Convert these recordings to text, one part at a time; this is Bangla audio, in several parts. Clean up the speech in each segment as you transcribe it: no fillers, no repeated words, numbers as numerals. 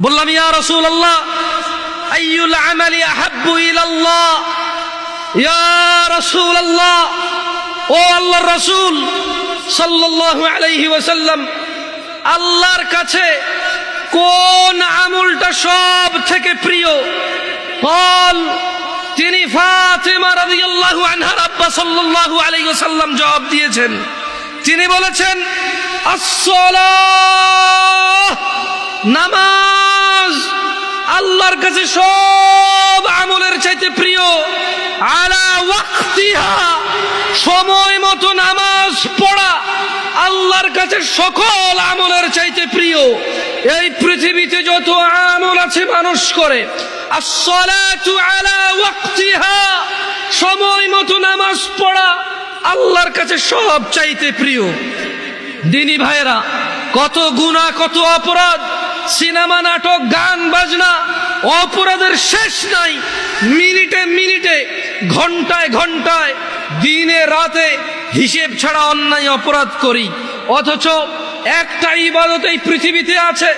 বললাম, ইয়া রাসূলুল্লাহ, আইয়ুল আমালি আহাব্বু ইলাল্লাহ। ইয়া রাসূলুল্লাহ, ও আল্লাহর রাসূল সাল্লাল্লাহু আলাইহি ওয়াসাল্লাম, আল্লাহর কাছে কোন আমলটা সব থেকে প্রিয়? বল। তিনি ফাতিমা রাদিয়াল্লাহু আনহার আব্বা সাল্লাল্লাহু আলাইহি ওয়াসাল্লাম জবাব দিয়েছেন। তিনি বলেছেন, আস-সালাহ, নামাজ আল্লাহর কাছে সব আমলের চাইতে প্রিয়। আলা ওয়াক্তিহা, সময় মতো নামাজ পড়া আল্লাহর কাছে সকল আমলের চাইতে প্রিয়। এই পৃথিবীতে যত আমল আছে মানুষ করে, আস-সালাতু আলা ওয়াক্তিহা, সময় মতো নামাজ পড়া আল্লাহর কাছে সব চাইতে প্রিয়। দিনী ভাইরা, কত গুনাহ, কত অপরাধ, সিনেমা, নাটক, গান বাজনা, অপরাধের শেষ নাই। মিনিটে মিনিটে, ঘন্টায় ঘন্টায়, দিনে রাতে হিসেব ছাড়া অন্যায় অপরাধ করি। অথচ একটা ইবাদত এই পৃথিবীতে আছে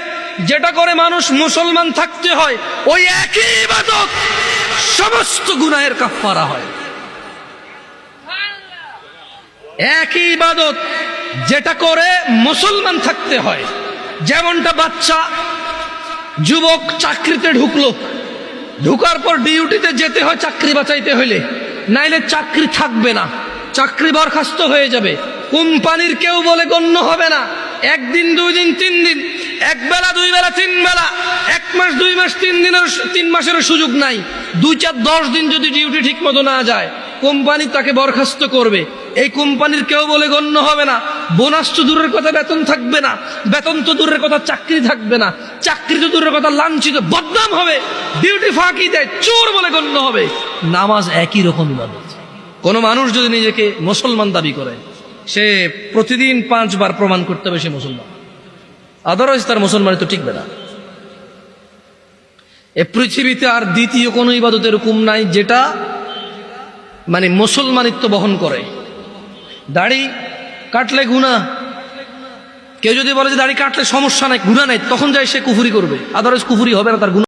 যেটা করে মানুষ মুসলমান থাকতে হয়, ওই একই ইবাদত সমস্ত গুনাহের কাফারা হয়। একই ইবাদত যেটা করে মুসলমান থাকতে হয়। যেমনটা বাচ্চা যুবক চাকরিতে ঢুকলো, ঢুকার পর ডিউটিতে যেতে হয় চাকরি বাঁচাইতে হইলে, নাইলে চাকরি থাকবে না, চাকরি বরখাস্ত হয়ে যাবে, কোম্পানির কেউ বলে গণ্য হবে না। একদিন, দুই দিন, তিন দিন, এক বেলা, দুই বেলা, তিন বেলা, এক মাস, দুই মাস, 3 মাসের সুযোগ নাই। 2, 4, 10 দিন যদি ডিউটি ঠিক মতো না যায়, কোম্পানি তাকে বরখাস্ত করবে। এই কোম্পানির কেউ বলে গণ্য হবে না। বোনাস তো দূরের কথা, বেতন থাকবে না, বেতন তো দূরের কথা, চাকরি থাকবে না, চাকরি তো দূরের কথা, লাঞ্ছিত, বদনাম হবে, ডিউটি ফাঁকি দেয়, চোর বলে গণ্য হবে। নামাজ একই রকম ইবাদত। কোন মানুষ যদি নিজেকে মুসলমান দাবি করে, সে প্রতিদিন 5 বার প্রমাণ করতে হবে সে মুসলমান, আদারওয়াইজ তার মুসলমানি তো টিকবে না। এ পৃথিবীতে আর দ্বিতীয় কোন ইবাদতের হুকুম নাই যেটা মানে মুসলমানিত্ব বহন করে। দাড়ি কাটলে গুনাহ, কেউ যদি বলে যে দাড়ি কাটলে সমস্যা নাই, গুনাহ নাই, তখন যাই সে কুফরি করবে, আদারওয়াইজ কুফরি হবে না, তার গুনাহ